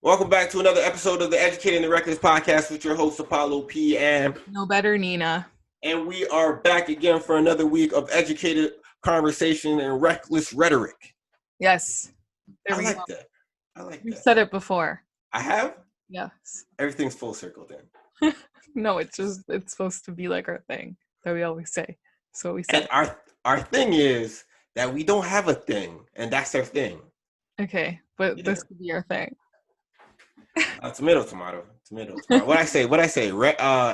Welcome back to another episode of the Educating the Reckless podcast with your host Apollo P. No better, Nina. And we are back again for another week of educated conversation and reckless rhetoric. Yes. There we go. That. I like You've that. said it before. I have? Yes. Everything's full circle then. No, it's supposed to be like our thing that we always say. So we said and our thing is that we don't have a thing, and that's our thing. Okay, but this could be our thing. Tomato. What I say?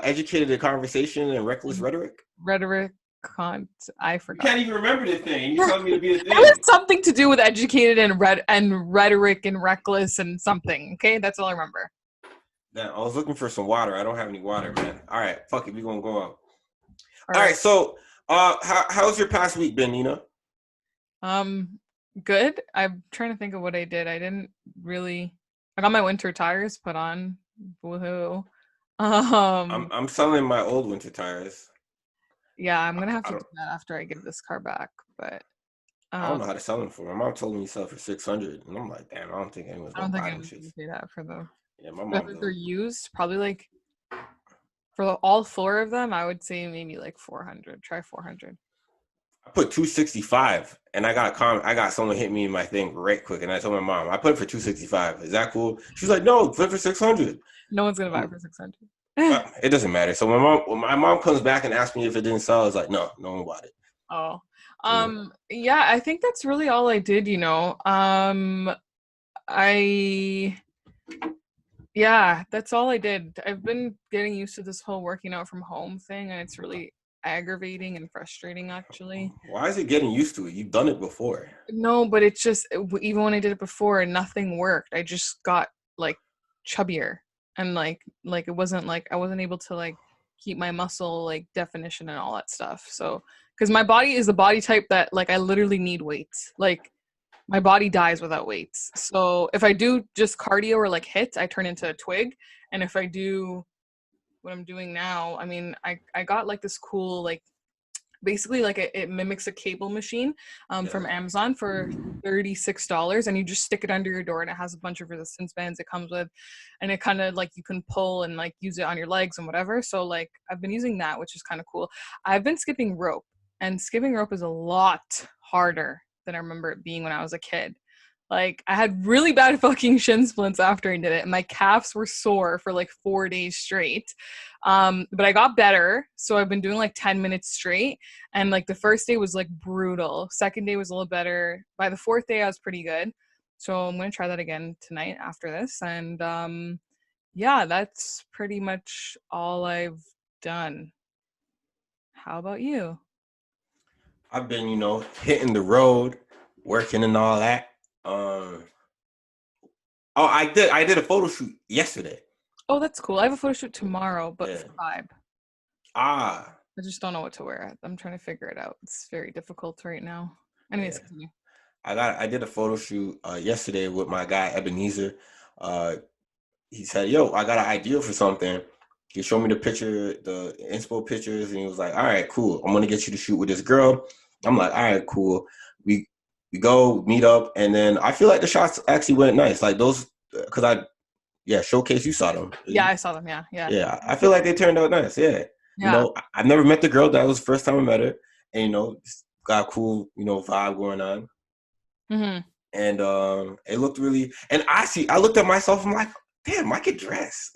Educated conversation and reckless rhetoric. I forgot. You can't even remember the thing. You telling me to be the thing. It was something to do with educated and rhetoric and reckless and something. Okay, that's all I remember. Now, I was looking for some water. I don't have any water, man. All right, fuck it. We're gonna go out. All right. So, how's your past week been, Nina? Good. I'm trying to think of what I did. I didn't really. I got my winter tires put on. Woohoo! I'm selling my old winter tires. Yeah, I'm gonna have to do that after I give this car back. But I don't know how to sell them for. My mom told me to sell for $600, and I'm like, damn, I don't think anyone's gonna buy them shit. Pay that for them. Yeah, my mom. They're used, probably like for all four of them. I would say maybe like 400. Try 400. I put 265, and I got someone hit me in my thing right quick, and I told my mom I put it for 265. Is that cool? She's like, no, put it for 600. No one's gonna buy it for 600. It doesn't matter. So when my mom comes back and asks me if it didn't sell, I was like, no one bought it. Oh, yeah, I think that's really all I did. That's all I did. I've been getting used to this whole working out from home thing, and it's really aggravating and frustrating, actually. Why is it getting used to it? You've done it before. No, but it's just, even when I did it before, nothing worked. I just got like chubbier, and like it wasn't like I wasn't able to like keep my muscle like definition and all that stuff. So because my body is the body type that like I literally need weights. Like my body dies without weights. So if I do just cardio or like hits, I turn into a twig. And if I do what I'm doing now, I mean, I got like this cool, like basically like it mimics a cable machine from Amazon for $36, and you just stick it under your door, and it has a bunch of resistance bands it comes with, and it kind of like you can pull and like use it on your legs and whatever. So like I've been using that, which is kind of cool. I've been skipping rope, and skipping rope is a lot harder than I remember it being when I was a kid. Like I had really bad fucking shin splints after I did it, and my calves were sore for like 4 days straight. But I got better, so I've been doing like 10 minutes straight, and like the first day was like brutal. Second day was a little better. By the fourth day, I was pretty good. So I'm gonna try that again tonight after this, and yeah, that's pretty much all I've done. How about you? I've been, hitting the road, working and all that. I did a photo shoot yesterday. Oh, that's cool. I have a photo shoot tomorrow, but for Vibe. I just don't know what to wear. I'm trying to figure it out. It's very difficult right now. Anyways, continue. I did a photo shoot yesterday with my guy Ebenezer. He said, "Yo, I got an idea for something." He showed me the inspo pictures, and he was like, "All right, cool. I'm gonna get you to shoot with this girl." I'm like, "All right, cool." We go meet up, and then I feel like the shots actually went nice. Like those, because Showcase, you saw them. Yeah, I saw them. Yeah. Yeah, I feel like they turned out nice. Yeah. I've never met the girl. That was the first time I met her, and got a cool, vibe going on. Mm-hmm. And it looked really. And I looked at myself. I'm like, damn, I could dress.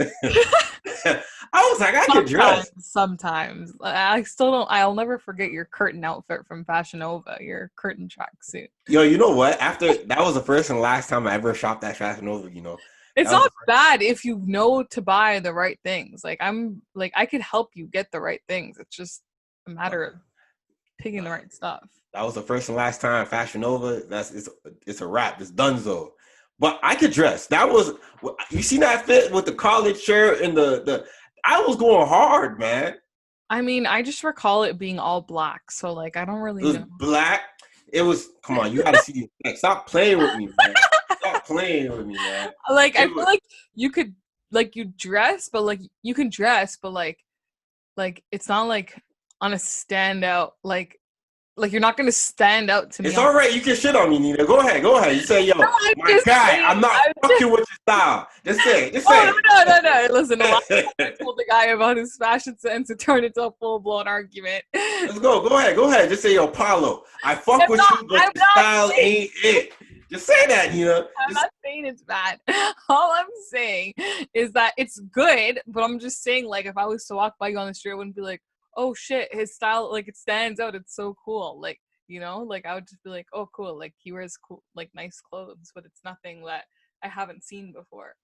I was like, I could dress. Sometimes. I still don't. I'll never forget your curtain outfit from Fashion Nova. Your curtain tracksuit. Yo, you know what? After that was the first and last time I ever shopped at Fashion Nova. It's not bad if you know to buy the right things. Like I could help you get the right things. It's just a matter of picking the right stuff. That was the first and last time Fashion Nova. It's a wrap. It's donezo. But I could dress. That was, you see that fit with the collared shirt and the I was going hard, man. I mean, I just recall it being all black, so like I don't really know. Black. It was, come on, you gotta see the stop playing with me, man. Stop playing with me, man. Like I feel like you could you dress, but like you can dress, but like it's not like on a standout like Like, you're not gonna stand out to me. It's all right. You can shit on me, Nina. Go ahead. You say, yo, No, I'm my just guy, saying. I'm not fucking with your style. Just say it. Just say Oh, it. no. Listen, a lot of times I told the guy about his fashion sense to turn into a full-blown argument. Let's go. Go ahead. Just say, yo, Paulo, I fuck with you, but I'm your not style saying, ain't it. Just say that, Nina. I'm not saying it's bad. All I'm saying is that it's good, but I'm just saying, like, if I was to walk by you on the street, I wouldn't be like, oh shit, his style, like, it stands out. It's so cool. Like, you know, like, I would just be like, oh, cool. Like, he wears cool, like, nice clothes, but it's nothing that I haven't seen before.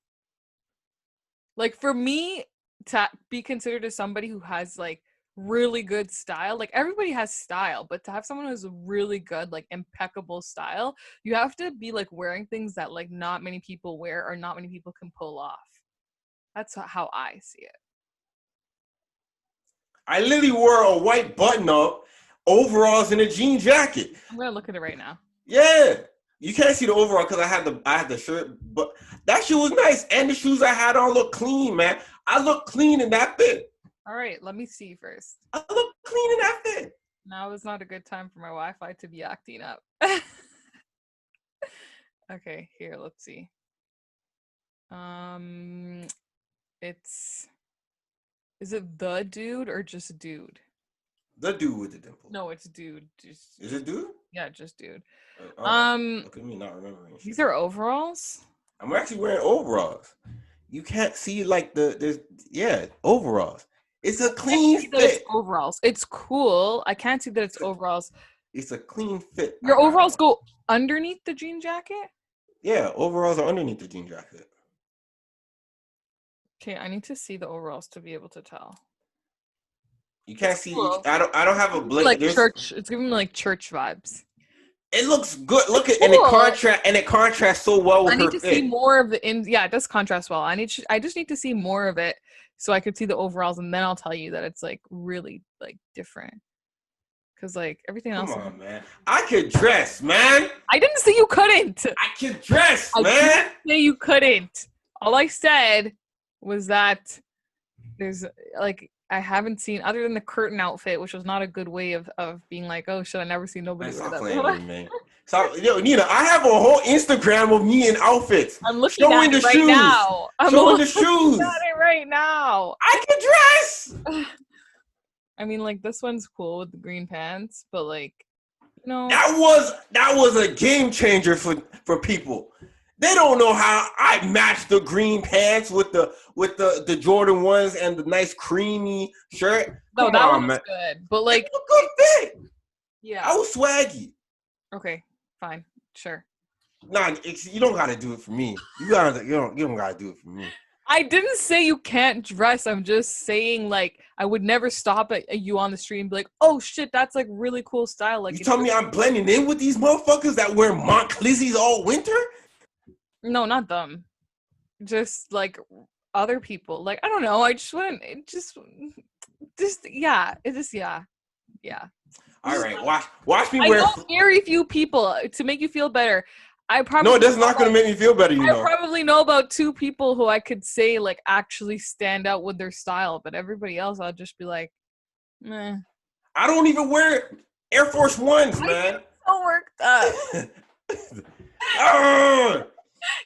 Like, for me to be considered as somebody who has like really good style, like, everybody has style, but to have someone who's really good, like, impeccable style, you have to be like wearing things that like not many people wear or not many people can pull off. That's how I see it. I literally wore a white button up, overalls, and a jean jacket. I'm gonna look at it right now. Yeah. You can't see the overall because I had the shirt, but that shit was nice. And the shoes I had on look clean, man. I look clean in that fit. All right, let me see first. I look clean in that fit. Now is not a good time for my Wi-Fi to be acting up. Okay, here, let's see. It's Is it the dude or just dude? The dude with the dimple. No, it's dude. Just Is it dude? Yeah, just dude. Look at me not remembering. These are overalls. I'm actually wearing overalls. You can't see like there's overalls. It's a clean That it's fit. overalls. It's cool. I can't see that it's overalls. It's a clean fit. Your overalls go underneath the jean jacket? Yeah, overalls are underneath the jean jacket. Okay, I need to see the overalls to be able to tell. You can't see. Cool. I don't have a blink. Like church. It's giving me like church vibes. It looks good. Look at cool. and it contrasts so well with I need her to fit. see more of the Yeah, it does contrast well. I just need to see more of it so I could see the overalls, and then I'll tell you that it's like really like different. Cause like everything else. Come on, man. I could dress, man. I didn't say you couldn't. I could dress, I man. didn't say you couldn't. All I said was that there's like I haven't seen, other than the curtain outfit, which was not a good way of being like, oh shit, I never see nobody wear that. Playing with me, man. So, yo, Nina, I have a whole Instagram of me in outfits. I'm looking at it right now. I'm showing the shoes. At it right now. I can dress. I mean, like, this one's cool with the green pants, but like, you know, that was a game changer for people. They don't know how I matched the green pants with the Jordan ones and the nice creamy shirt. No, that one was good, but like, it's a good fit. Yeah, I was swaggy. Okay, fine, sure. Nah, you don't gotta do it for me. You don't gotta do it for me. I didn't say you can't dress. I'm just saying, like, I would never stop at you on the street and be like, "Oh shit, that's like really cool style." Like, you tell me I'm blending in with these motherfuckers that wear Montclizzies all winter? No, not them. Just like other people. Like, I don't know. I just wouldn't. Yeah. All right, watch me wear. I know very few people to make you feel better. No, that's not going to make me feel better, you know. I probably know about 2 people who I could say like actually stand out with their style, but everybody else I'll just be like, meh. I don't even wear Air Force Ones, man. So worked up.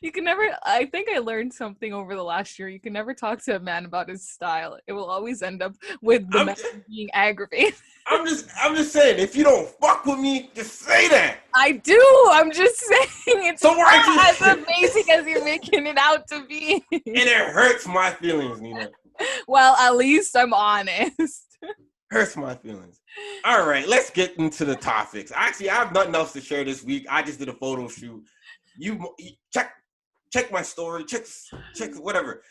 You can never. I think I learned something over the last year. You can never talk to a man about his style. It will always end up with the man being aggravated. I'm just saying, if you don't fuck with me, just say that. I do. I'm just saying it's not as amazing as you're making it out to be. And it hurts my feelings, Nina. Well, at least I'm honest. Hurts my feelings. All right, let's get into the topics. Actually, I have nothing else to share this week. I just did a photo shoot. You check my story, check whatever.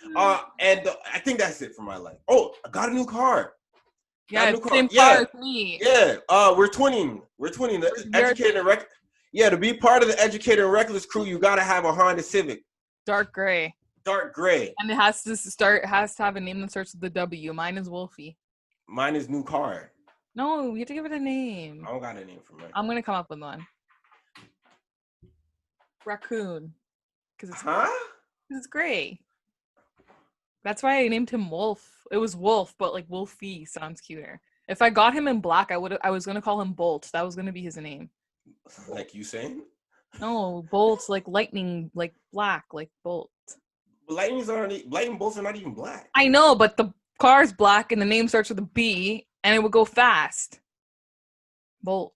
And I think that's it for my life. Oh, I got a new car. Yeah, same car as me. Yeah, we're twinning. The educated and reckless. Yeah, to be part of the educated and reckless crew, you gotta have a Honda Civic. Dark gray. And it has to have a name that starts with the W. Mine is Wolfie. Mine is new car. No, you have to give it a name. I don't got a name for mine. I'm gonna come up with one. Raccoon. Because it's gray. That's why I named him Wolf. It was Wolf, but like Wolfie sounds cuter. If I got him in black, I was gonna call him Bolt. That was gonna be his name. Like you saying? No, Bolt, like lightning, like black, like Bolt. But lightning bolts are not even black. I know, but the car's black and the name starts with a B, and it would go fast. Bolt.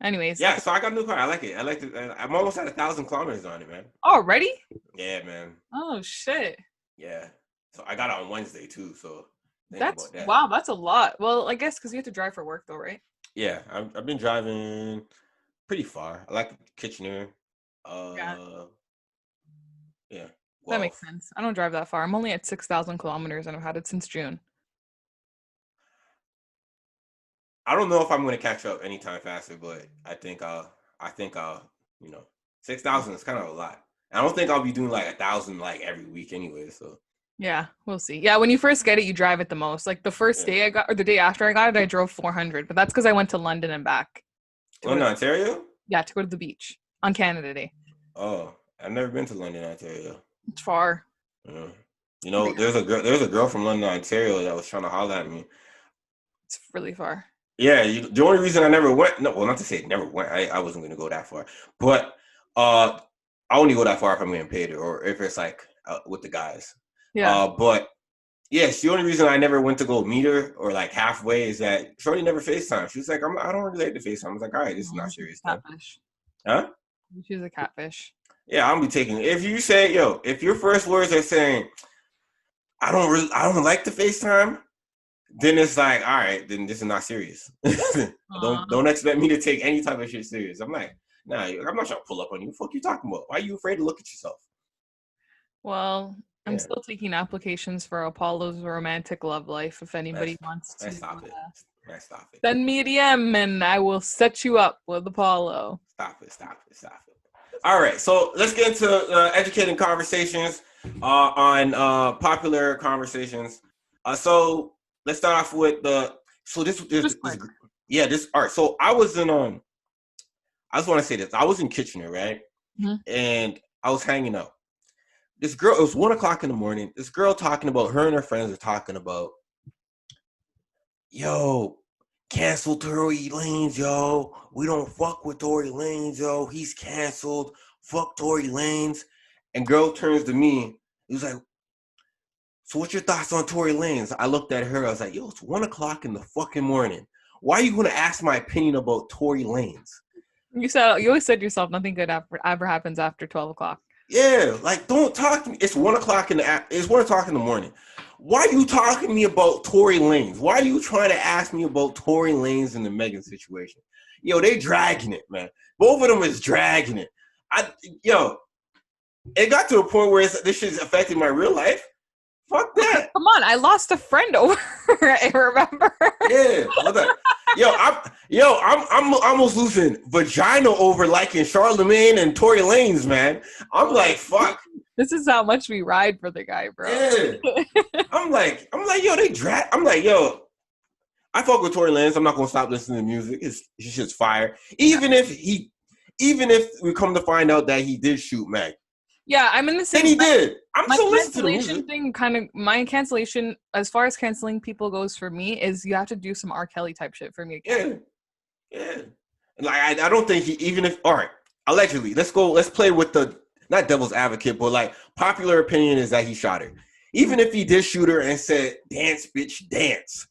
Anyways. Yeah, so I got a new car. I like it. I like it. I'm almost at 1,000 kilometers on it, man. Already? Yeah, man. Oh shit. Yeah. So I got it on Wednesday too. So That's about that. wow. That's a lot. Well, I guess because you have to drive for work, though, right? Yeah, I've been driving pretty far. I like Kitchener. Yeah. Yeah. That Well, makes sense. I don't drive that far. I'm only at 6,000 kilometers, and I've had it since June. I don't know if I'm going to catch up anytime faster, but I think I'll, 6,000 is kind of a lot. I don't think I'll be doing like 1,000 like every week anyway. So Yeah, we'll see. Yeah, when you first get it, you drive it the most. Like the first day I got, or the day after I got it, I drove 400. But that's because I went to London and back. London, Ontario? Yeah, to go to the beach on Canada Day. Oh, I've never been to London, Ontario. It's far. Yeah. There's a girl from London, Ontario that was trying to holler at me. It's really far. Yeah, the only reason I never went, no, well, not to say never went, I wasn't going to go that far, but I only go that far if I'm getting paid or if it's like with the guys. Yeah. But yes, the only reason I never went to go meet her or like halfway is that Shorty never FaceTime. She was like, I don't really like to FaceTime. I was like, all right, this is not serious. Catfish. Huh? She's a catfish. Yeah, I'll be taking. If you say, if your first words are saying, I don't like to FaceTime, then it's like, all right, then this is not serious. Don't expect me to take any type of shit serious. I'm like, nah, I'm not trying to pull up on you. What the fuck you talking about? Why are you afraid to look at yourself? Well, I'm still taking applications for Apollo's romantic love life. If anybody wants to stop it. Send me a DM and I will set you up with Apollo. Stop it. All right, so let's get into educating conversations on popular conversations. So let's start off with all right. So I was in I just want to say this. I was in Kitchener, right? Mm-hmm. And I was hanging out. This girl, it was 1:00 in the morning. This girl talking about, her and her friends are talking about, yo, cancel Tory Lanez, yo. We don't fuck with Tory Lanez, yo. He's canceled. Fuck Tory Lanez. And girl turns to me. He was like, so what's your thoughts on Tory Lanez? I looked at her. I was like, yo, it's 1:00 in the fucking morning. Why are you going to ask my opinion about Tory Lanez? You always said yourself, nothing good ever happens after 12 o'clock. Yeah, like don't talk to me. It's 1:00 in the morning. Why are you talking to me about Tory Lanez? Why are you trying to ask me about Tory Lanez and the Megan situation? Yo, they dragging it, man. Both of them is dragging it. It got to a point where this shit's affecting my real life. Fuck that. Come on, I lost a friend over it, remember? Yeah. I'm almost losing vagina over liking Charlemagne and Tory Lanez, man. I'm like, fuck. This is how much we ride for the guy, bro. Yeah. I'm like, yo, they drag. I'm like, yo, I fuck with Tory Lanez. I'm not gonna stop listening to music. His shit's fire. Even if we come to find out that he did shoot Meg. Yeah, I'm in the same. And he did. I'm still listening to the music. My cancellation, as far as canceling people goes for me, is you have to do some R. Kelly type shit for me. Yeah. Like I don't think all right, allegedly, let's play with the not devil's advocate, but like popular opinion is that he shot her. Even if he did shoot her and said, "Dance, bitch, dance,"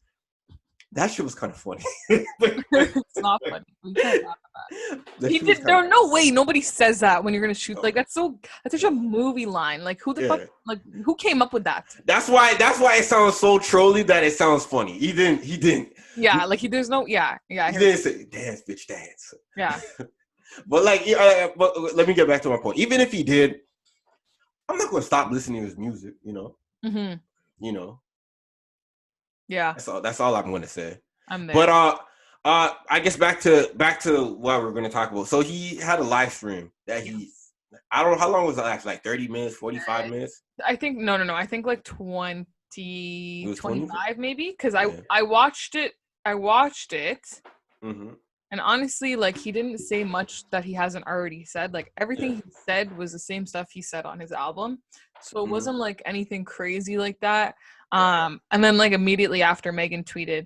that shit was kind of funny. It's not funny. We can't laugh at that. He did. There's no way nobody says that when you're gonna shoot. Like that's such a movie line. Like who the fuck? Like who came up with that? That's why it sounds so trolly that it sounds funny. He didn't. Yeah, there's no. Yeah. He didn't say dance, bitch, dance. Yeah. But but let me get back to my point. Even if he did, I'm not gonna stop listening to his music. Mm-hmm. Yeah. That's all I'm gonna say. I'm there. But I guess back to what we're gonna talk about. So he had a live stream that I don't know how long was it last, like 30 minutes, 45 minutes? I think no. I think like 20, 25 maybe, because I watched it. Mm-hmm. And honestly, like he didn't say much that he hasn't already said. Like everything he said was the same stuff he said on his album. So it wasn't like anything crazy like that. And then like immediately after Megan tweeted,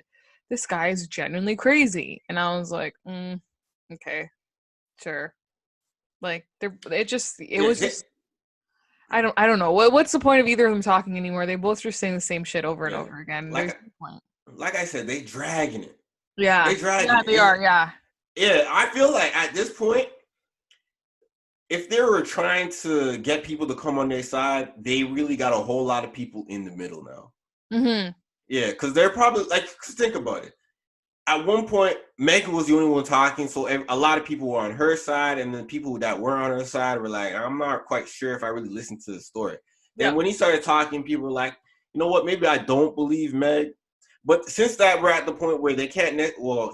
this guy is genuinely crazy. And I was like, okay, sure. Like it Yeah, was just I don't know. What's the point of either of them talking anymore? They both just saying the same shit over and yeah. over again. There's Like no point. like I said, they dragging it. Yeah. They dragging Yeah, it. they are, yeah. Yeah, I feel like at this point, if they were trying to get people to come on their side, they really got a whole lot of people in the middle now. Mm-hmm. Yeah, because they're probably like, think about it. At one point, Megan was the only one talking, so a lot of people were on her side, and then people that were on her side were like, I'm not quite sure if I really listened to the story. Yeah. Then when he started talking, people were like, you know what, maybe I don't believe Meg. But since that we're at the point where they can't,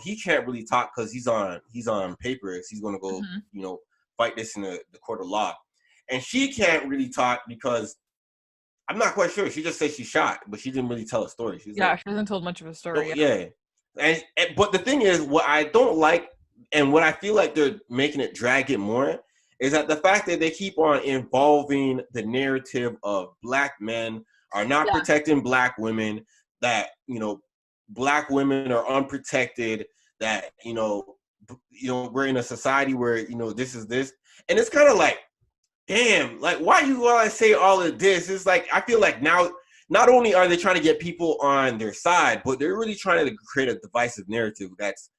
he can't really talk because he's on papers. He's going to go, Mm-hmm. fight this in the court of law. And she can't really talk because I'm not quite sure. She just said she shot, but she didn't really tell a story. She's Yeah, like, she hasn't told much of a story oh, yet. yeah. And but the thing is, what I don't like, and what I feel like they're making it drag it more, is that the fact that they keep on involving the narrative of black men are not protecting black women, that black women are unprotected, that we're in a society where this is this, and it's kind of like, damn, like why you want to say all of this? It's like I feel like now not only are they trying to get people on their side, but they're really trying to create a divisive narrative it's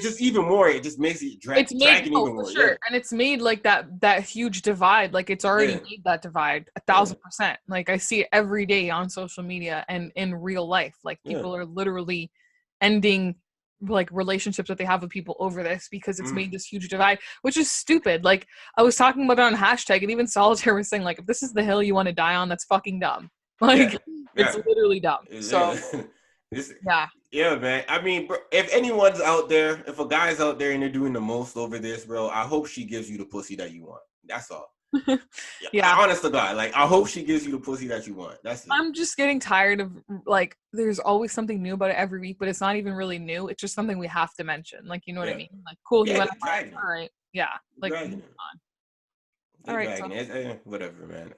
just even more, it just makes it dragging even more. Sure. Yeah. And it's made like that huge divide. Like it's already made that divide 1,000%. Like I see it every day on social media and in real life. Like people are literally ending like relationships that they have with people over this because it's made this huge divide, which is stupid. Like I was talking about it on hashtag, and even Solitaire was saying like, if this is the hill you want to die on, that's fucking dumb. Like it's literally dumb. So yeah, man. I mean, bro, if anyone's out there, if a guy's out there and they're doing the most over this, bro, I hope she gives you the pussy that you want. That's all. Honest to God, like I hope she gives you the pussy that you want. That's it. I'm just getting tired of like there's always something new about it every week, but it's not even really new. It's just something we have to mention. Like what I mean? Like cool, he went all right. Yeah. Like on. All right, whatever, man.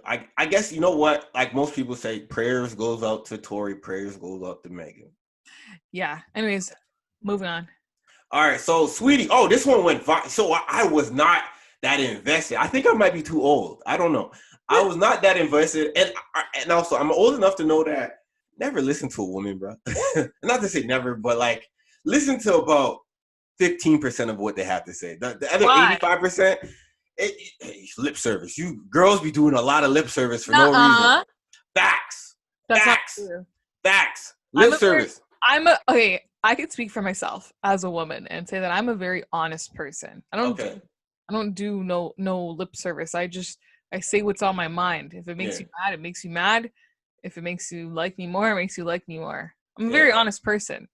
I guess you know what? Like most people say, prayers goes out to Tory, prayers goes out to Megan. Yeah. Anyways, moving on. All right, so Saweetie. Oh, this one went viral. So I was not that invested. I think I might be too old. I don't know. I was not that invested, and also I'm old enough to know that never listen to a woman, bro. Not to say never, but like listen to about 15% of what they have to say. The other 85%. Lip service. You girls be doing a lot of lip service for no reason. Facts. Facts. Lip service. Okay. I could speak for myself as a woman and say that I'm a very honest person. I don't do no lip service. I say what's on my mind. If it makes you mad, it makes you mad. If it makes you like me more, it makes you like me more. I'm a very honest person.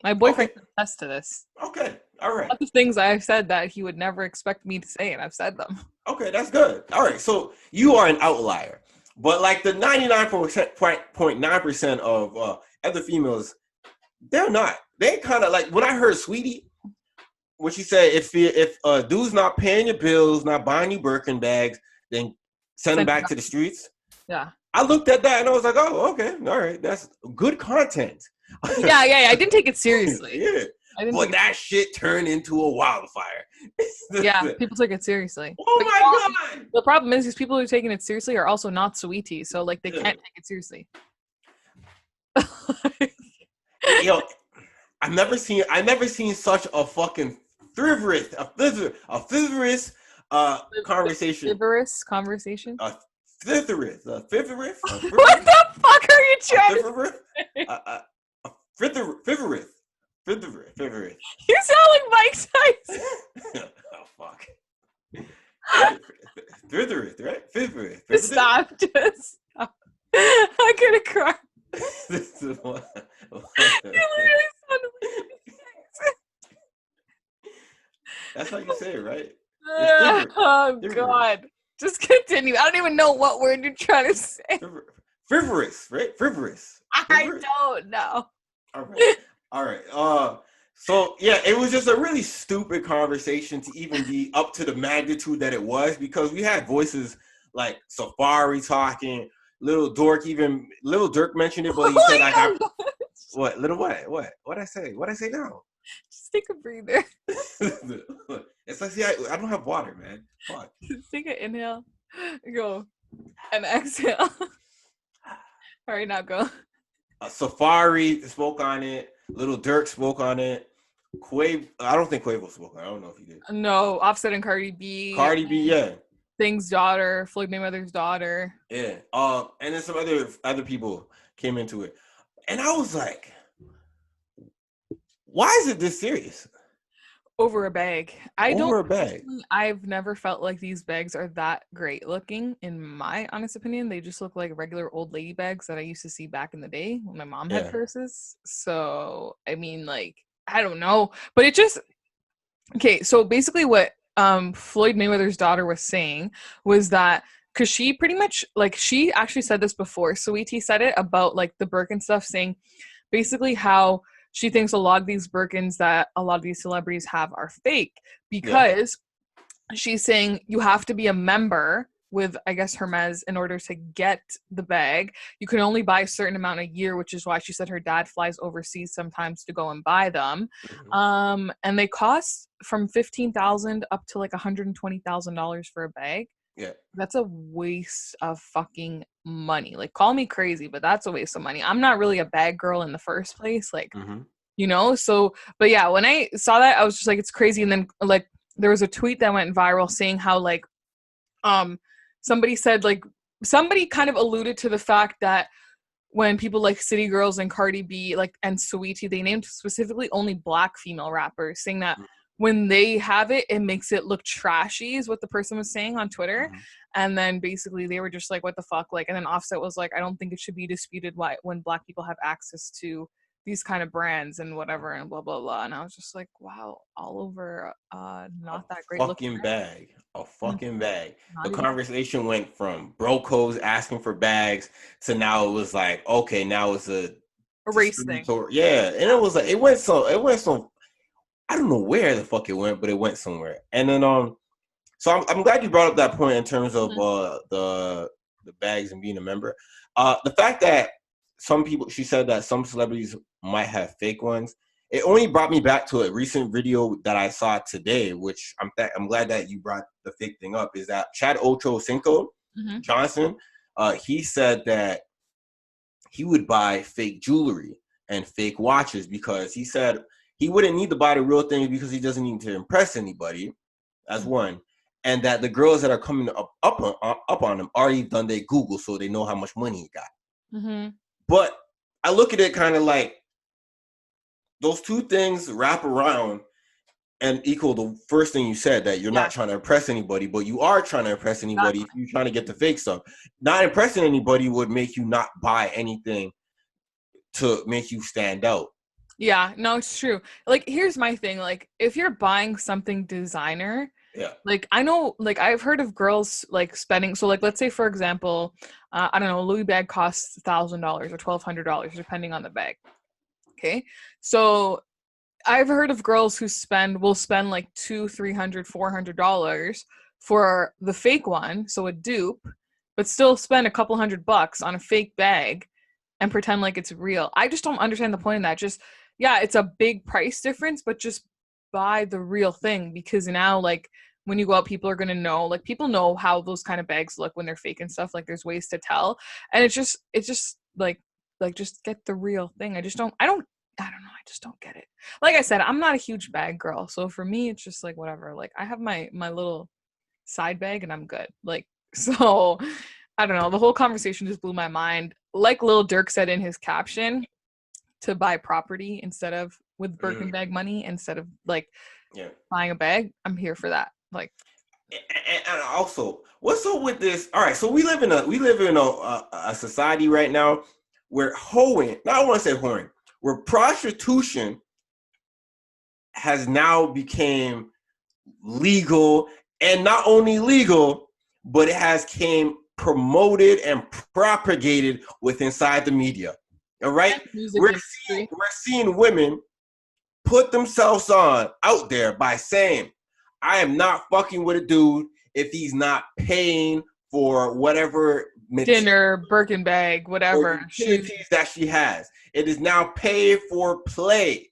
My boyfriend can attest to this. Okay. All right. Lots of things I've said that he would never expect me to say, and I've said them. Okay, that's good. All right, so you are an outlier, but like the 99.9% of other females, they're not. They kind of like when I heard Saweetie, when she said if dude's not paying your bills, not buying you Birkin bags, then send them back to the streets. Yeah. I looked at that and I was like, oh, okay, all right, that's good content. Yeah. I didn't take it seriously. Yeah. But that shit turned into a wildfire. Yeah, people took it seriously. Oh my God! The problem is these people who are taking it seriously are also not Saweetie, so like they can't take it seriously. Yo, I've never seen such a fucking frivolous conversation. Frivolous conversation. Frivolous. What the fuck are you trying to say? Frivolous. You sound like Mike Tyson. Oh fuck. Frivolous, right? Frivolous. Stop. Just stop. I'm gonna cry. This is what. You literally sounded like That's how you say it, right? Oh God. Just continue. I don't even know what word you're trying to say. Frivolous, right? Frivolous. I don't know. All right. So yeah, it was just a really stupid conversation to even be up to the magnitude that it was, because we had voices like Safari talking, Little Dirk mentioned it, but he said What? Little what? What? What'd I say? What'd I say now? Just take a breather. It's like, see, I don't have water, man. Fuck. Just take an inhale. Go. And exhale. All right, now go. Safari spoke on it. Little Dirk spoke on it. I don't think Quavo spoke on it. I don't know if he did. No, Offset and Cardi B. Cardi B, yeah. Thing's daughter, Floyd Mayweather's daughter. Yeah. And then some other people came into it. And I was like, why is it this serious? Over a bag. Bag. I've never felt like these bags are that great looking. In my honest opinion, they just look like regular old lady bags that I used to see back in the day when my mom had purses. So, I mean, like, I don't know. But it just... Okay, so basically what Floyd Mayweather's daughter was saying was that... Because she pretty much... Like, she actually said this before. Saweetie said it about, like, the Birkin stuff, saying basically how... She thinks a lot of these Birkins that a lot of these celebrities have are fake because she's saying you have to be a member with, I guess, Hermes in order to get the bag. You can only buy a certain amount a year, which is why she said her dad flies overseas sometimes to go and buy them. Mm-hmm. And they cost from $15,000 up to like $120,000 for a bag. Yeah. That's a waste of fucking money. Like, call me crazy, but that's a waste of money. I'm not really a bag girl in the first place. Like, you know, so, but yeah, when I saw that, I was just like, it's crazy. And then, like, there was a tweet that went viral saying how, like, somebody said, like, somebody kind of alluded to the fact that when people like City Girls and Cardi B, like, and Saweetie, they named specifically only Black female rappers, saying that when they have it, it makes it look trashy, is what the person was saying on Twitter. And then basically they were just like, what the fuck? Like, and then Offset was like, I don't think it should be disputed why when Black people have access to these kind of brands and whatever and blah, blah, blah. And I was just like, wow, all over not that great fucking bag. A fucking bag. The conversation went from brocos asking for bags to now it was like, okay, now it's a race thing. Yeah. And it was like, it went so I don't know where the fuck it went, but it went somewhere. And then so I'm glad you brought up that point in terms of the bags and being a member. The fact that some people, she said that some celebrities might have fake ones. It only brought me back to a recent video that I saw today, which I'm glad that you brought the fake thing up. Is that Chad Ochocinco Johnson? He said that he would buy fake jewelry and fake watches because he said he wouldn't need to buy the real thing because he doesn't need to impress anybody. That's one. And that the girls that are coming up on him already done their Google, so they know how much money he got. But I look at it kind of like those two things wrap around and equal the first thing you said, that you're not trying to impress anybody, but you are trying to impress anybody if you're trying to get the fake stuff. Not impressing anybody would make you not buy anything to make you stand out. Yeah, no, it's true. Like, here's my thing. Like, if you're buying something designer, like, I know, like, I've heard of girls, like, spending, so, like, let's say, for example, I don't know, a Louis bag costs $1,000 or $1,200, depending on the bag. Okay? So, I've heard of girls who will spend, like, $200, $300, $400 for the fake one, so a dupe, but still spend a couple $100 on a fake bag and pretend like it's real. I just don't understand the point of that. Just, yeah, it's a big price difference, but just buy the real thing, because now, like, when you go out, people are going to know, like, people know how those kind of bags look when they're fake and stuff. Like, there's ways to tell. And it's just like, just get the real thing. I don't know. I just don't get it. Like I said, I'm not a huge bag girl. So for me, it's just like, whatever. Like, I have my little side bag and I'm good. Like, so I don't know. The whole conversation just blew my mind. Like Lil Durk said in his caption, to buy property instead of with Birkin bag money instead of like buying a bag. I'm here for that. Like, and also, what's up with this? All right, so we live in a society right now where hoeing, not I want to say hoeing, where prostitution has now became legal, and not only legal, but it has came promoted and propagated with inside the media. All right, we're seeing women put themselves out there by saying, I am not fucking with a dude if he's not paying for whatever dinner, Birkin bag, whatever, shoes. utilities that she has. It is now pay for play.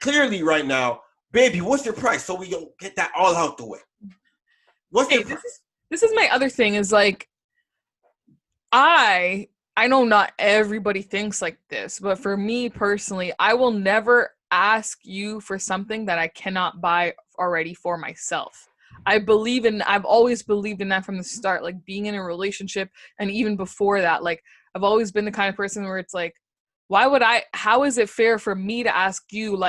Clearly, right now, baby, what's your price? So we don't get that all out the way. What's your price? This is my other thing is like, I know not everybody thinks like this, but for me personally, I will never ask you for something that I cannot buy already for myself. I've always believed in that from the start, like being in a relationship and even before that, like I've always been the kind of person where it's like, how is it fair for me to ask you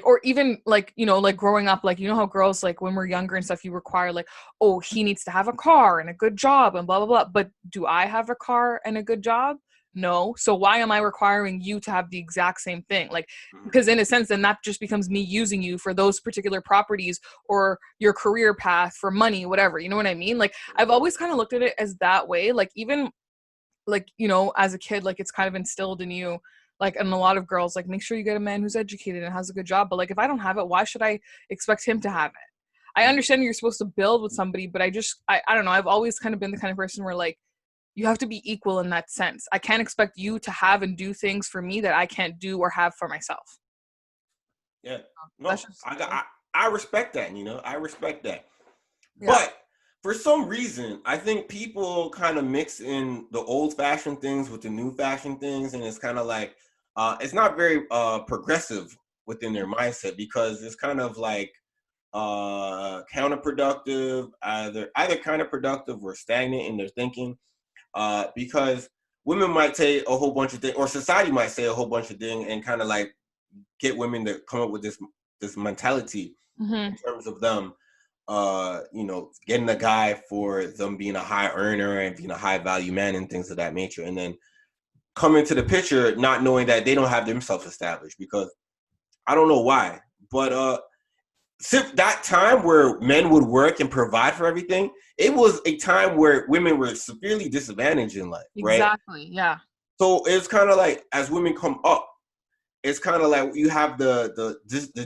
or even like, you know, like growing up, like, you know how girls, like when we're younger and stuff, you require like, oh, he needs to have a car and a good job and blah, blah, blah. But do I have a car and a good job? No. So why am I requiring you to have the exact same thing? Like, because in a sense, then that just becomes me using you for those particular properties or your career path for money, whatever. You know what I mean? Like, I've always kind of looked at it as that way. Like, even like, you know, as a kid, like it's kind of instilled in you, like, and a lot of girls, like, make sure you get a man who's educated and has a good job. But like, if I don't have it, why should I expect him to have it? I understand you're supposed to build with somebody, but I don't know. I've always kind of been the kind of person where like, you have to be equal in that sense. I can't expect you to have and do things for me that I can't do or have for myself. Yeah. No, I respect that, you know, I respect that. Yeah. But for some reason, I think people kind of mix in the old fashioned things with the new fashioned things. And it's kind of like, it's not very progressive within their mindset because it's kind of like counterproductive, either counterproductive or stagnant in their thinking. Because women might say a whole bunch of things, or society might say a whole bunch of things and kind of like get women to come up with this mentality in terms of them, you know, getting a guy for them being a high earner and being a high value man and things of that nature. And then come into the picture not knowing that they don't have themselves established, because I don't know why, but since that time where men would work and provide for everything, it was a time where women were severely disadvantaged in life, right? Exactly, yeah. So it's kind of like as women come up, it's kind of like you have the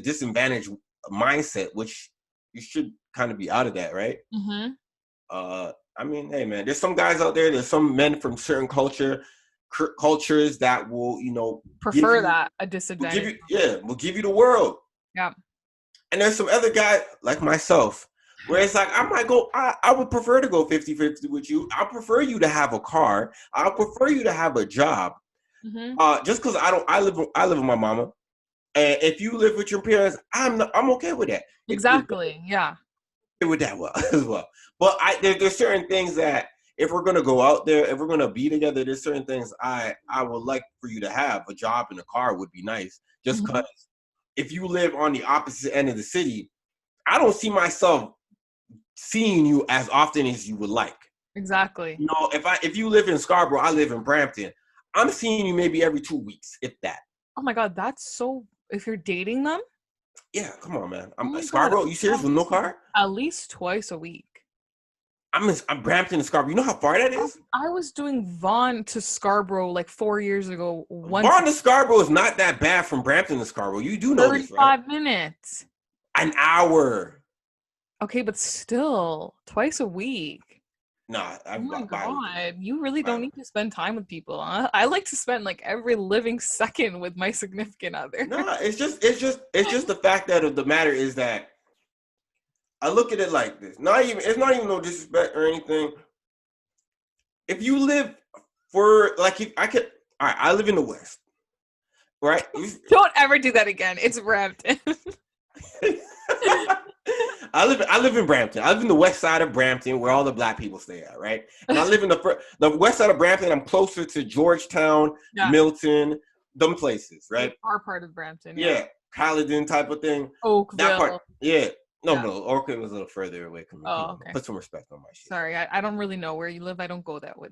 disadvantaged mindset, which you should kind of be out of that, right? I mean, hey man, there's some guys out there. There's some men from certain cultures that will, you know, prefer that a disadvantage. We'll give you the world. Yeah. And there's some other guy like myself where it's like, I would prefer to go 50-50 with you. I prefer you to have a car. I prefer you to have a job. Just because I live with my mama. And if you live with your parents, I'm okay with that. Exactly. Yeah. With that as well. But there's certain things that if we're gonna go out there, if we're gonna be together, there's certain things I would like for you to have. A job and a car would be nice. Just because if you live on the opposite end of the city, I don't see myself seeing you as often as you would like. Exactly. You know, if you live in Scarborough, I live in Brampton. I'm seeing you maybe every 2 weeks, if that. Oh my God, that's so. If you're dating them. Yeah, come on, man. I'm Scarborough. You serious with no car? At least twice a week. I'm Brampton to Scarborough. You know how far that is? I was doing Vaughan to Scarborough like 4 years ago. Vaughan to Scarborough is not that bad from Brampton to Scarborough. You do know this, right? 35 minutes. An hour. Okay, but still, twice a week. Nah. Oh my God, you really don't need to spend time with people. Huh? I like to spend like every living second with my significant other. No, it's just the fact that the matter is that I look at it like this. It's not even no disrespect or anything. If you live I live in the West, right? Don't ever do that again. It's Brampton. I live in Brampton. I live in the west side of Brampton where all the black people stay at, right? And I live in the west side of Brampton. I'm closer to Georgetown, Milton, them places, right? Our part of Brampton. Yeah. Caledon type of thing. Oakville. That part. Yeah. No, Oakville was a little further away from me. Oh, okay. Put some respect on my shit. Sorry, I don't really know where you live. I don't go that way.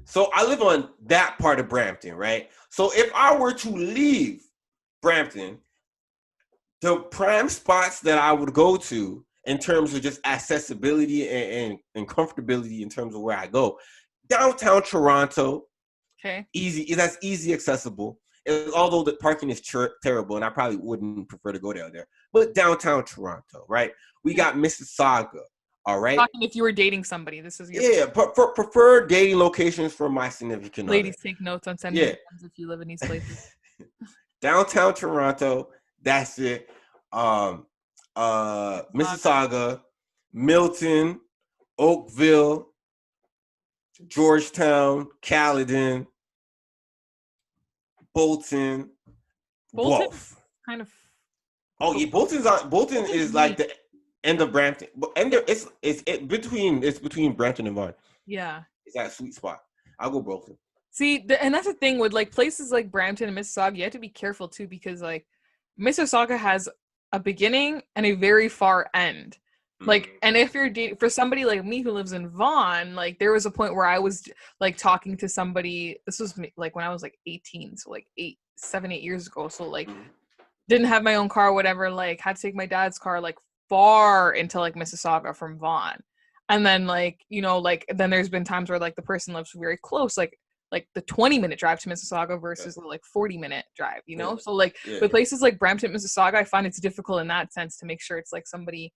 So I live on that part of Brampton, right? So if I were to leave Brampton, the prime spots that I would go to in terms of just accessibility and comfortability in terms of where I go, downtown Toronto, easy. That's easy accessible. Although the parking is terrible, and I probably wouldn't prefer to go there. But downtown Toronto, right? We got Mississauga, All right. Talking if you were dating somebody, this is your Yeah, prefer dating locations for my significant other. ladies. Take notes on sending Yeah. DMs if you live in these places. Downtown Toronto. That's it. Mississauga, Milton, Oakville, Georgetown, Caledon, Bolton, Bolton, Guelph. kind of. Oh yeah, Bolton is like the end of Brampton. But it's between Brampton and Vaughan. Yeah. It's that sweet spot. I'll go Bolton. See, and that's the thing with like places like Brampton and Mississauga, you have to be careful too because like Mississauga has a beginning and a very far end. Like, and if you're dating for somebody like me who lives in Vaughan, like there was a point where I was like talking to somebody. This was like when I was like 18, so like 8 years ago. So like didn't have my own car, or whatever. Like had to take my dad's car like far into like Mississauga from Vaughan, and then like like then there's been times where like the person lives very close, like the 20-minute drive to Mississauga versus the like 40-minute drive, So like with places like Brampton, Mississauga, I find it's difficult in that sense to make sure it's like somebody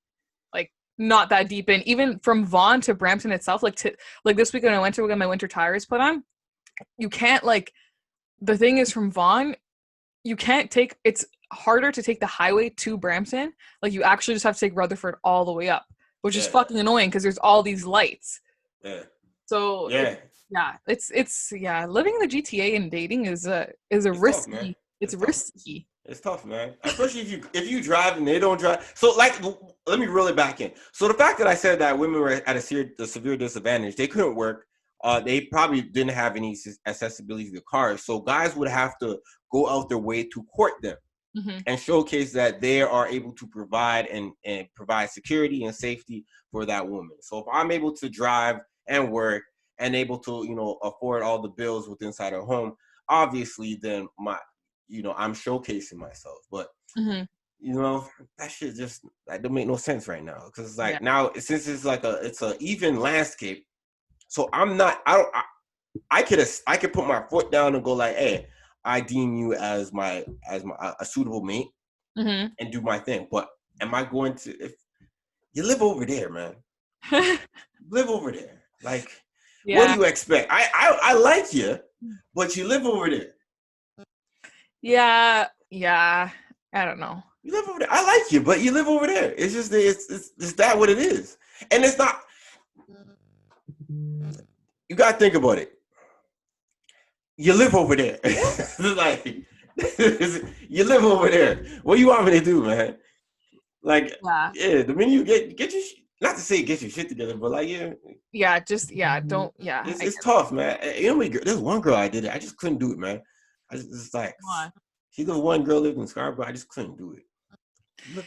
like not that deep in. Even from Vaughan to Brampton itself, like this weekend I went to get my winter tires put on. You can't like the thing is from Vaughan, you can't take it's harder to take the highway to Brampton. Like you actually just have to take Rutherford all the way up, which is fucking annoying because there's all these lights. Yeah. So it's living in the GTA and dating is a risky. Tough, it's risky. It's tough, man. Especially if you drive and they don't drive. So like, let me reel it back in. So the fact that I said that women were at a severe disadvantage, they couldn't work. They probably didn't have any accessibility to cars. So guys would have to go out their way to court them and showcase that they are able to provide and provide security and safety for that woman. So if I'm able to drive and work and able to, afford all the bills within inside her home, obviously then I'm showcasing myself. But that shit just that don't make no sense right now. Because it's like now since it's like it's a even landscape. So I could put my foot down and go like, hey, I deem you as a suitable mate and do my thing. But am I going to, if you live over there, man, live over there. Like, what do you expect? I like you, but you live over there. Yeah. I don't know. You live over there. I like you, but you live over there. It's just it's that what it is. And it's not, you gotta think about it. You live over there. Like, you live over there. What do you want me to do, man? Like, the minute you get your not to say get your shit together, but like, don't, It's tough, man. There's one girl I did it. I just couldn't do it, man. It's like, she's the one girl lived in Scarborough. I just couldn't do it.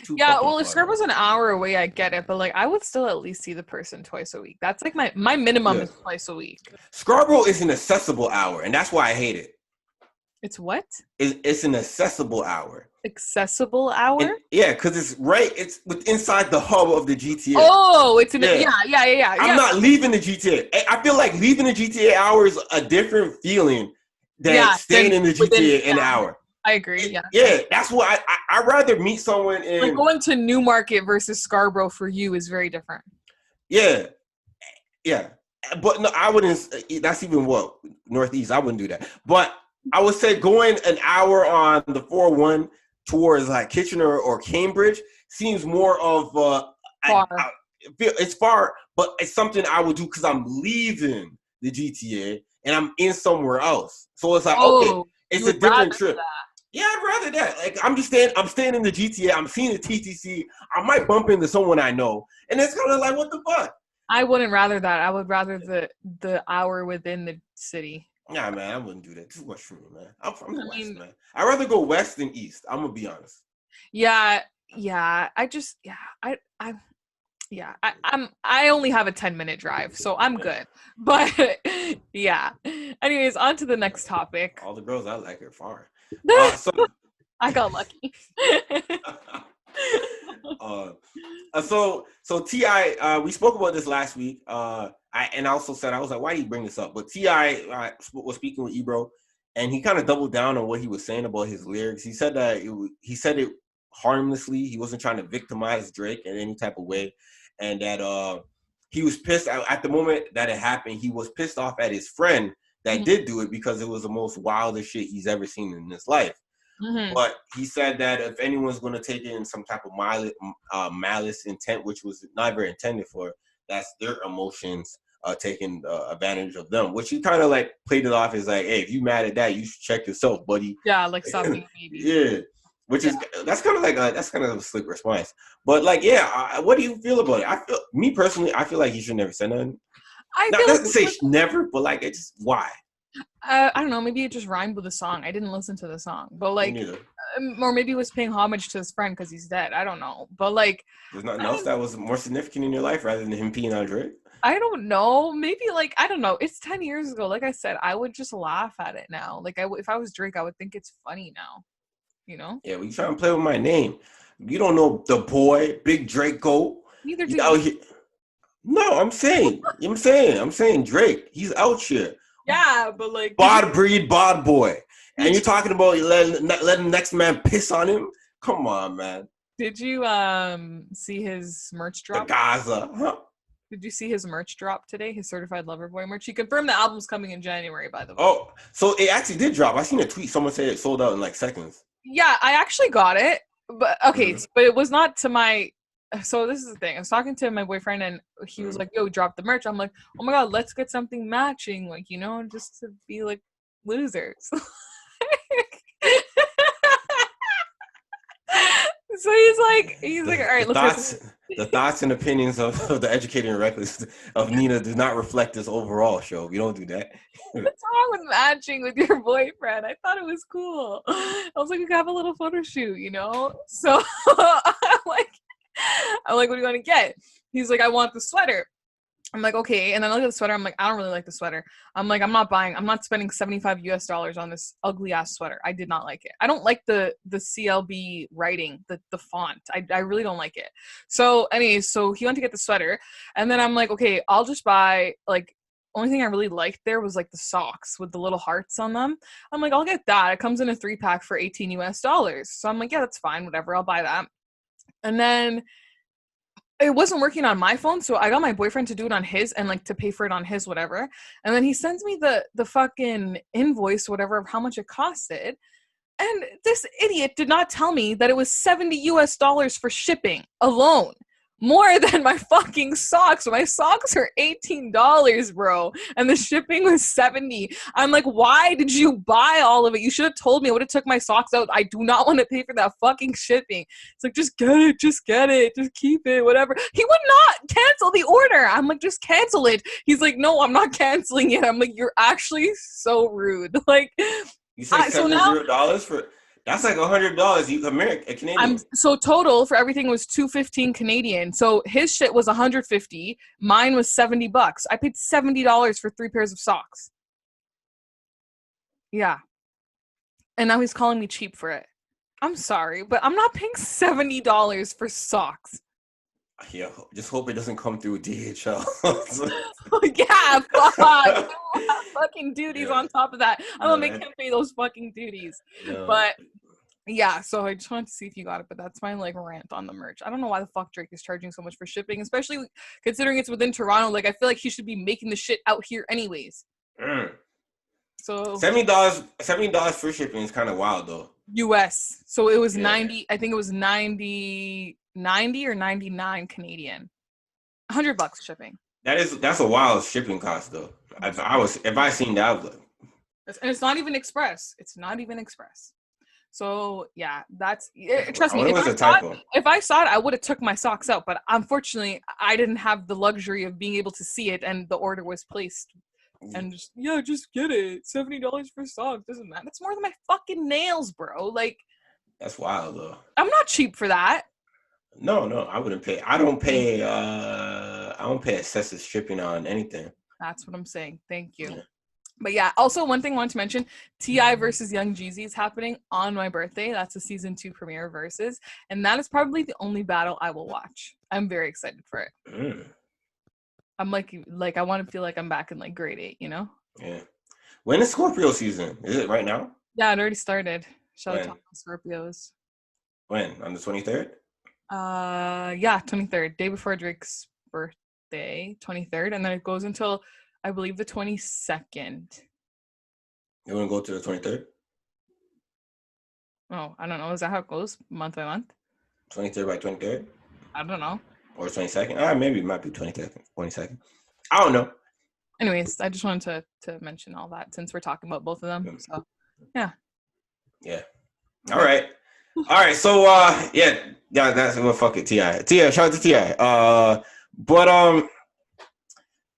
Well, if Scarborough's an hour away, I get it, but like I would still at least see the person twice a week. That's like my minimum is twice a week. Scarborough is an accessible hour, and that's why I hate it. It's what? It's an accessible hour. Accessible hour? Because it's inside the hub of the GTA. Oh, it's in yeah. I'm not leaving the GTA. I feel like leaving the GTA hour is a different feeling than staying in the GTA an hour. I agree. That's why I'd rather meet someone in. Like going to Newmarket versus Scarborough for you is very different. Yeah. But no, I wouldn't. That's even what Northeast. I wouldn't do that. But I would say going an hour on the 401 towards like Kitchener or Cambridge seems more of far. It's far, but it's something I would do because I'm leaving the GTA and I'm in somewhere else. So it's like okay, it's a different trip. Yeah, I'd rather that. Like I'm staying in the GTA. I'm seeing the TTC. I might bump into someone I know, and it's kind of like, what the fuck? I wouldn't rather that. I would rather the hour within the city. Nah, man, I wouldn't do that. Too much for me, man. I'm from the West, man. I'd rather go West than East. I'm gonna be honest. I only have a 10-minute drive, so I'm good. But yeah. Anyways, on to the next topic. All the girls I like are far. I got lucky. So T.I., we spoke about this last week. I also said, I was like, why do you bring this up? But T.I. was speaking with Ebro, and he kind of doubled down on what he was saying about his lyrics. He said that he said it harmlessly. He wasn't trying to victimize Drake in any type of way. and that he was pissed at the moment that it happened. He was pissed off at his friend that did do it because it was the most wildest shit he's ever seen in his life. Mm-hmm. But he said that if anyone's going to take it in some type of malice intent, which was never intended for, that's their emotions taking advantage of them. Which he kind of like played it off as like, hey, if you mad at that, you should check yourself, buddy. Yeah, like stop being a baby. Yeah. Which is that's kind of a slick response. But like, yeah, what do you feel about it? Me personally, I feel like he should never say nothing. I Not feel to say never, but like it's why. I don't know. Maybe it just rhymed with the song. I didn't listen to the song, but like, or maybe he was paying homage to his friend because he's dead. I don't know. But like, there's nothing else that was more significant in your life rather than him peeing on Drake. I don't know. Maybe like I don't know. It's 10 years ago. Like I said, I would just laugh at it now. Like if I was Drake, I would think it's funny now. You know? Yeah, well, you trying to play with my name. You don't know the boy, Big Draco. Neither do you. No, I'm saying Drake. He's out here. Yeah, but like bod breed, bod boy. And you're talking about letting the next man piss on him? Come on, man. Did you see his merch drop? The Gaza, huh? Did you see his merch drop today? His Certified Lover Boy merch. He confirmed the album's coming in January, by the way. Oh, so it actually did drop. I seen a tweet. Someone said it sold out in like seconds. Yeah, I actually got it. But okay, but it was not to my. So this is the thing. I was talking to my boyfriend and he was like, yo, drop the merch. I'm like, oh my God, let's get something matching. Like, you know, just to be like losers. So he's like, all right, the thoughts and opinions of the educated and reckless of Nina do not reflect this overall show. We don't do that. What's wrong with matching with your boyfriend? I thought it was cool. I was like, we could have a little photo shoot, you know? So I'm like, what do you want to get? He's like, I want the sweater. I'm like, okay. And then I look at the sweater. I'm like, I don't really like the sweater. I'm like, I'm not spending $75 on this ugly ass sweater. I did not like it. I don't like the CLB writing, the font. I really don't like it. So anyways, so he went to get the sweater. And then I'm like, okay, I'll just buy like, only thing I really liked there was like the socks with the little hearts on them. I'm like, I'll get that. It comes in a 3-pack for $18. So I'm like, yeah, that's fine. Whatever. I'll buy that. And then it wasn't working on my phone, so I got my boyfriend to do it on his and like to pay for it on his whatever. And then he sends me the fucking invoice, whatever, of how much it costed. And this idiot did not tell me that it was $70 for shipping alone. More than my fucking socks. My socks are $18, bro. And the shipping was $70. I'm like, why did you buy all of it? You should have told me. I would have took my socks out. I do not want to pay for that fucking shipping. It's like, just get it. Just keep it, whatever. He would not cancel the order. I'm like, just cancel it. He's like, no, I'm not canceling it. I'm like, you're actually so rude. Like, you said $70 for... That's like $100. You American Canadian. So total for everything was $215 Canadian. So his shit was $150. Mine was $70. I paid $70 for 3 pairs of socks. Yeah. And now he's calling me cheap for it. I'm sorry, but I'm not paying $70 for socks. Yeah, just hope it doesn't come through DHL. Yeah, fuck. Fucking duties on top of that. I'm gonna make him pay those fucking duties. No. But yeah, so I just wanted to see if you got it, but that's my like rant on the merch. I don't know why the fuck Drake is charging so much for shipping, especially considering it's within Toronto. Like I feel like he should be making the shit out here anyways. So $70 for shipping is kind of wild though. US. So it was 90, I think it was 90 or 99 Canadian. $100 shipping. That's a wild shipping cost though. If I seen that, I would look. And it's not even express. So yeah, that's trust me. If I saw it, I would have took my socks out. But unfortunately, I didn't have the luxury of being able to see it, and the order was placed. And just get it. $70 for socks doesn't matter. That's more than my fucking nails, bro. Like, that's wild though. I'm not cheap for that. No, I wouldn't pay. I don't pay excessive shipping on anything. That's what I'm saying. Thank you. Yeah. But yeah, also one thing I wanted to mention, T.I. versus Young Jeezy is happening on my birthday. That's a season 2 premiere versus. And that is probably the only battle I will watch. I'm very excited for it. I'm like I want to feel like I'm back in like grade 8, you know? Yeah. When is Scorpio season? Is it right now? Yeah, it already started. Shout out to Scorpios. When? On the 23rd? Yeah, 23rd, day before Drake's birthday, 23rd, and then it goes until I believe the 22nd. You want to go to the 23rd? Oh, I don't know. Is that how it goes, month by month? 23rd by 23rd? I don't know. Or 22nd? Maybe it might be 22nd. 22nd. I don't know. Anyways, I just wanted to mention all that since we're talking about both of them. So, yeah. Yeah. All right. All right. So, yeah, that's well, fuck it. Ti, shout out to Ti.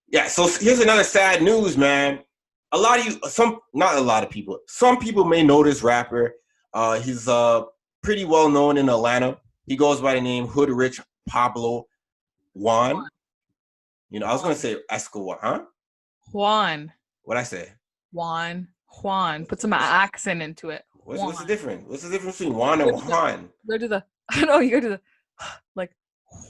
Yeah. So here's another sad news, man. Not a lot of people. Some people may know this rapper. He's pretty well known in Atlanta. He goes by the name Hoodrich Pablo Juan. You know, I was gonna say Escobar, huh? Juan. What'd I say? Juan. Put some accent into it. What's the difference? What's the difference between Juan and Juan? Go to the. I know you go to the like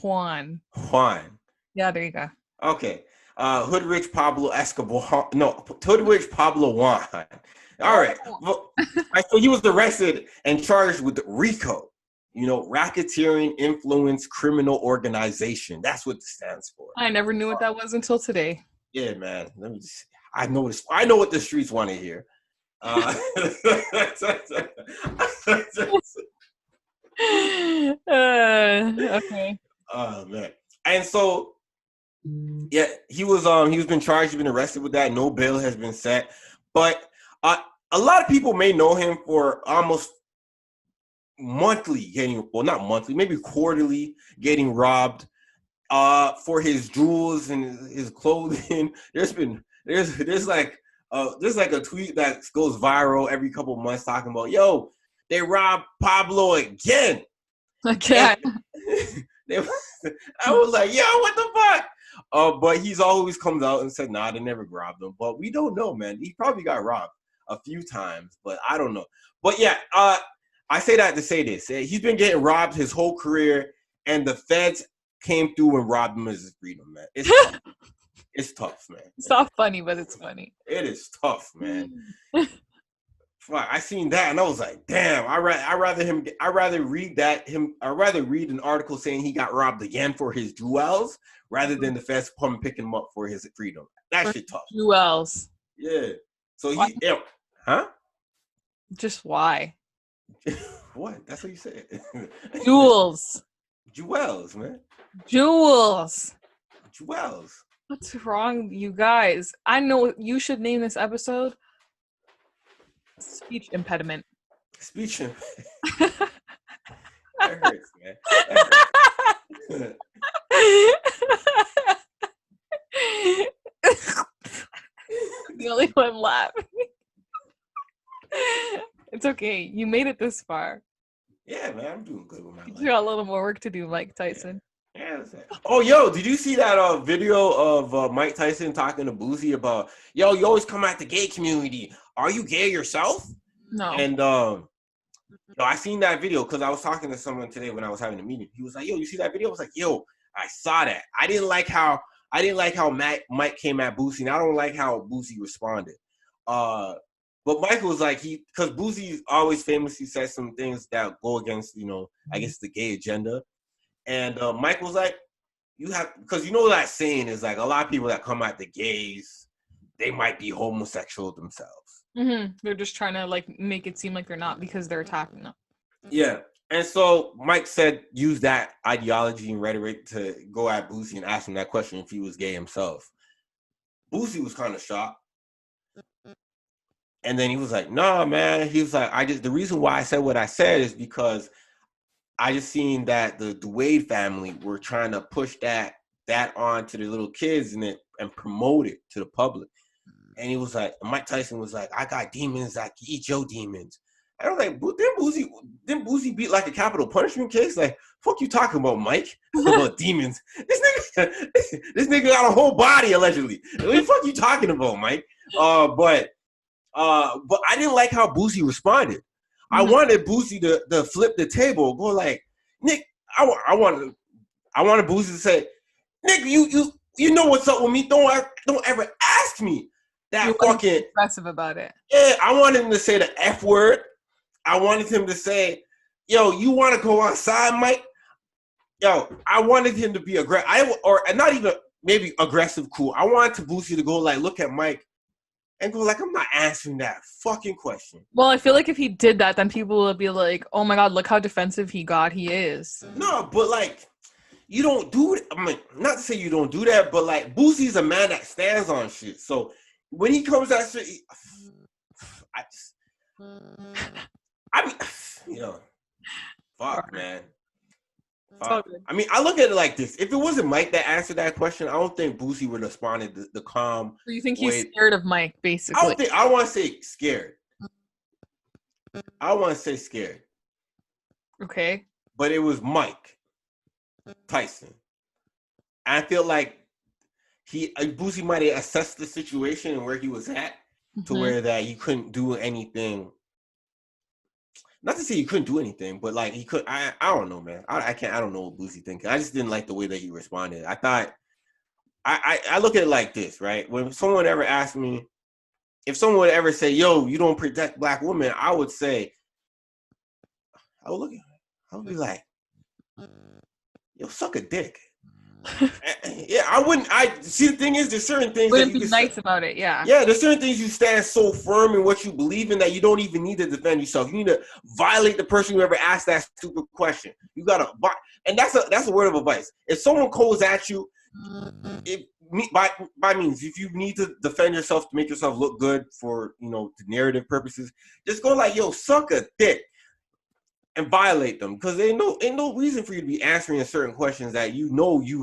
Juan. Juan. Yeah, there you go. Okay. Hoodrich Pablo Escobar. No, Hoodrich Pablo Juan. All right. Well, so he was arrested and charged with RICO. You know, racketeering influence criminal organization. That's what it stands for. I never knew what that was until today. Yeah, man. Let me just. I know what the streets want to hear. Okay. Oh man. And so yeah, he was been charged, he's been arrested with that. No bail has been set. But a lot of people may know him for almost monthly not monthly, maybe quarterly getting robbed for his jewels and his clothing. There's like a tweet that goes viral every couple of months talking about, yo, they robbed Pablo again. Okay. I was like, yo, what the fuck? But he's always comes out and said, nah, they never robbed him. But we don't know, man. He probably got robbed a few times, but I don't know. But yeah, I say that to say this. He's been getting robbed his whole career, and the feds came through and robbed him of his freedom, man. It's tough. It's tough, man. It's not funny, but it's funny. It is tough, man. Fuck, I seen that and I was like, damn. I'd rather read an article saying he got robbed again for his jewels rather than the feds come picking him up for his freedom. That shit tough. Jewels. Yeah. So huh? Just why? What? That's what you said. Jewels. Jewels, man. Jewels. Jewels. What's wrong, you guys? I know you should name this episode Speech Impediment. Speech Impediment. That hurts, man. That hurts. The only one laughing. It's okay. You made it this far. Yeah, man, I'm doing good with my life. You got a little more work to do, Mike Tyson. Yeah. Oh, yo, did you see that video of Mike Tyson talking to Boosie about, yo, you always come at the gay community. Are you gay yourself? No. And I seen that video because I was talking to someone today when I was having a meeting. He was like, yo, you see that video? I was like, yo, I saw that. I didn't like how Mike came at Boosie, and I don't like how Boosie responded. But Michael was like, because Boosie always famously says some things that go against, I guess the gay agenda. And Mike was like, because that saying is like a lot of people that come at the gays, they might be homosexual themselves. Mm-hmm. They're just trying to like make it seem like they're not because they're attacking them. Yeah. And so Mike said, use that ideology and rhetoric to go at Boosie and ask him that question if he was gay himself. Boosie was kind of shocked. And then he was like, nah, man. He was like, the reason why I said what I said is because I just seen that the Wade family were trying to push that on to the little kids and promote it to the public. And he was like, Mike Tyson was like, I got demons, I can eat your demons. And I was like, didn't Boosie beat like a capital punishment case? Like, fuck you talking about, Mike? About demons. This nigga got a whole body, allegedly. What the fuck you talking about, Mike? But I didn't like how Boosie responded. Mm-hmm. I wanted Boosie to flip the table, go like, Nick, I wanted Boosie to say, Nick, you know what's up with me. Don't ever ask me that. You fucking aggressive about it. Yeah, I wanted him to say the F word. I wanted him to say, yo, you want to go outside, Mike? I wanted him to be aggressive, or not even maybe aggressive, cool. I wanted to Boosie to go like, look at Mike and go like, I'm not answering that fucking question. Well, I feel like if he did that, then people would be like, oh my God, look how defensive he is. No, but like, you don't do it. I mean, not to say you don't do that, but like, Boosie's a man that stands on shit. So when he comes at shit, I mean, fuck, man. Fuck. I mean, I look at it like this. If it wasn't Mike that answered that question, I don't think Boosie would have responded the calm. So you think he's scared of Mike, basically? I don't want to say scared. I want to say scared. Okay. But it was Mike Tyson. I feel like Boosie might have assessed the situation and where he was at to where that he couldn't do anything. Not to say he couldn't do anything, but like he could. I don't know, man. I don't know what Boosie thinking. I just didn't like the way that he responded. I thought I look at it like this, right? When someone ever asked me, if someone would ever say, "Yo, you don't protect black women," I would say, I would be like, "Yo, suck a dick." Yeah, I wouldn't. I see. The thing is, there's certain things wouldn't be nice about it. Yeah. Yeah, there's certain things you stand so firm in what you believe in that you don't even need to defend yourself. You need to violate the person who ever asked that stupid question. You gotta, and that's a word of advice. If someone calls at you, by means, if you need to defend yourself to make yourself look good for the narrative purposes, just go like, "Yo, suck a dick." And violate them, because ain't no reason for you to be answering certain questions that you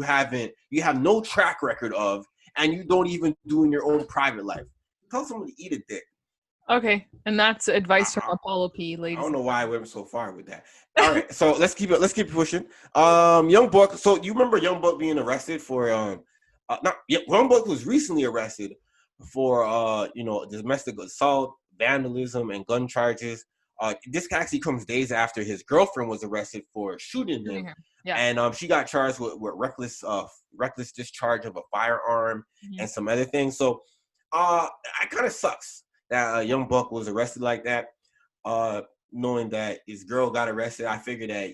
have no track record of, and you don't even do in your own private life. Tell someone to eat a dick. Okay, and that's advice from Apollo P, ladies. I don't know why I went so far with that. All right, so let's keep pushing. Young Buck. So you remember Young Buck being arrested for Young Buck was recently arrested for domestic assault, vandalism, and gun charges. This actually comes days after his girlfriend was arrested for shooting him, and she got charged with reckless discharge of a firearm and some other things. So, it kind of sucks that Young Buck was arrested like that. Knowing that his girl got arrested, I figured that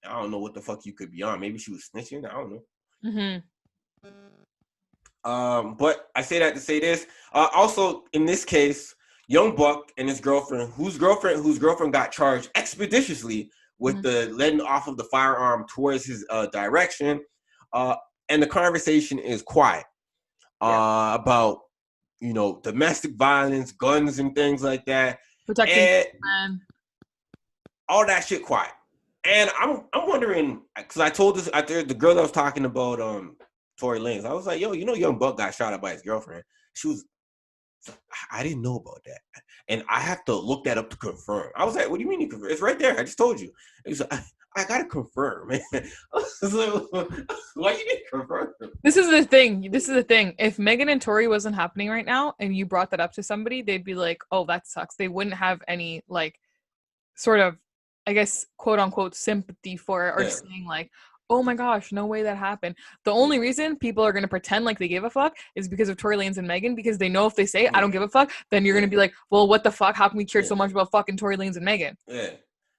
I don't know what the fuck you could be on. Maybe she was snitching. I don't know. But I say that to say this. Also, in this case, Young Buck and his girlfriend, whose girlfriend got charged expeditiously with the letting off of the firearm towards his direction, and the conversation is quiet about domestic violence, guns, and things like that, protecting all that shit quiet. And I'm wondering, because I told the girl that was talking about Tory Lanez, I was like, "Yo, Young Buck got shot at by his girlfriend." She was. I didn't know about that, and I have to look that up to confirm. I was like, "What do you mean you confirm? It's right there. I just told you." He was like, I gotta confirm, man. I was like, why you need to confirm? This is the thing. If Megan and Tory wasn't happening right now, and you brought that up to somebody, they'd be like, "Oh, that sucks." They wouldn't have any sort of, I guess, quote unquote, sympathy for it, or saying like, "Oh my gosh, no way that happened." The only reason people are going to pretend like they give a fuck is because of Tory Lanez and Megan, because they know if they say, "I don't give a fuck," then you're going to be like, "Well, what the fuck? How come we cared so much about fucking Tory Lanez and Megan?" Yeah.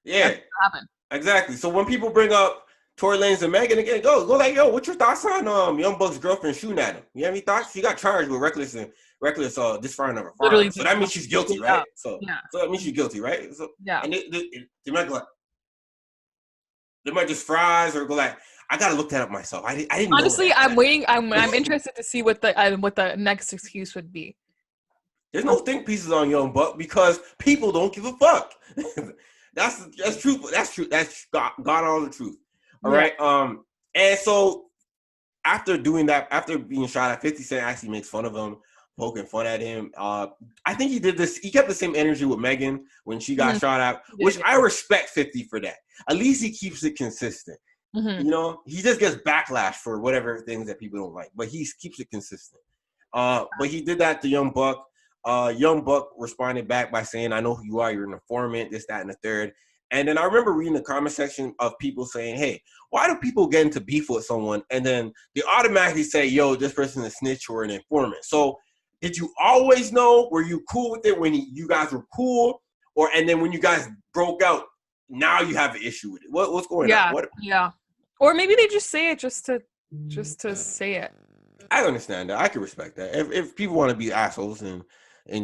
That's what happened. Exactly. So when people bring up Tory Lanez and Megan again, go like, "Yo, what's your thoughts on Young Buck's girlfriend shooting at him? You have any thoughts?" She got charged with reckless disfiring of a firearm. So that means she's guilty, right? So that means she's guilty, right? So and they might go like, they might just fries or go like, "I gotta look that up myself. I didn't honestly know that." I'm waiting. I'm interested to see what the next excuse would be. There's no think pieces on Young Buck because people don't give a fuck. That's truth. That's true. That's God all the truth. All right. And so after doing that, after being shot at, 50 Cent actually makes fun of him, poking fun at him. I think he did this. He kept the same energy with Megan when she got shot at, which I respect 50 for that. At least he keeps it consistent. He just gets backlash for whatever things that people don't like, but he keeps it consistent. But he did that to Young Buck. Young Buck responded back by saying, "I know who you are. You're an informant, this, that, and the third." And then I remember reading the comment section of people saying, "Hey, why do people get into beef with someone and then they automatically say, 'Yo, this person is a snitch or an informant'?" So did you always know? Were you cool with it when you guys were cool? And then when you guys broke out, now you have an issue with it? What's going on? Or maybe they just say it just to say it. I understand that. I can respect that. If people want to be assholes and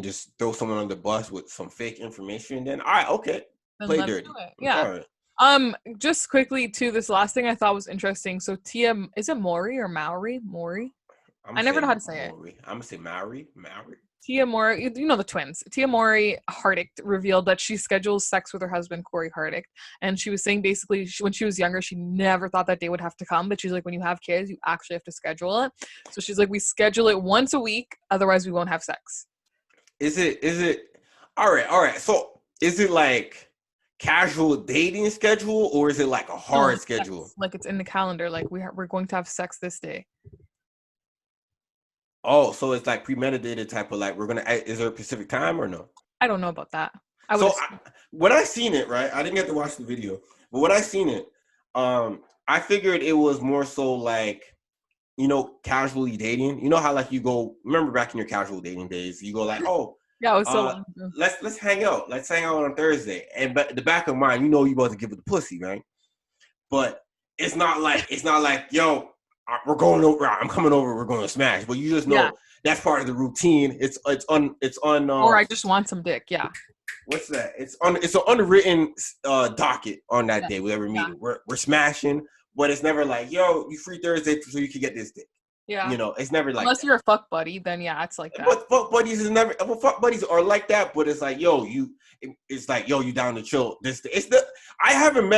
just throw someone on the bus with some fake information, then all right, okay, Then play let them dirty. do it. Yeah. All right. Just quickly too, this last thing I thought was interesting. So Tia, is it Mowry or Mowry? Mowry? I'm I gonna never say know how to say it. Mowry. I'm gonna say Mowry. Mowry. Tia Mowry, you know the twins. Tia Mowry Hardick revealed that she schedules sex with her husband Corey Hardick, and she was saying basically when she was younger, she never thought that day would have to come. But she's like, when you have kids, you actually have to schedule it. So she's like, we schedule it once a week, otherwise we won't have sex. Is it? All right. All right. So is it like casual dating schedule or is it like a No, hard it's sex. schedule? Like it's in the calendar. Like we're going to have sex this day. Oh, so it's like premeditated type of like we're gonna. Is there a specific time or no? I don't know about that. I would So assume. when I seen it, right, I didn't get to watch the video, but when I seen it, I figured it was more so like, casually dating. You know how like you go, remember back in your casual dating days, you go like, oh, Yeah, it was so uh, long ago. let's hang out. Let's hang out on Thursday. And but the back of mind, you about to give it the pussy, right? But it's not like, yo, we're going over. I'm coming over. We're going to smash. But you just Yeah. know that's part of the routine. It's on. Or I just want some dick. Yeah. What's that? It's an unwritten docket on that Yeah. day. Whatever Yeah. meeting, we're smashing, but it's never like, yo, you free Thursday so you can get this dick. Yeah. It's never like Unless that. you're a fuck buddy, then yeah, it's like that. But fuck buddies is never. Well, fuck buddies are like that, but it's like, yo, it's like, yo, you down to chill. I haven't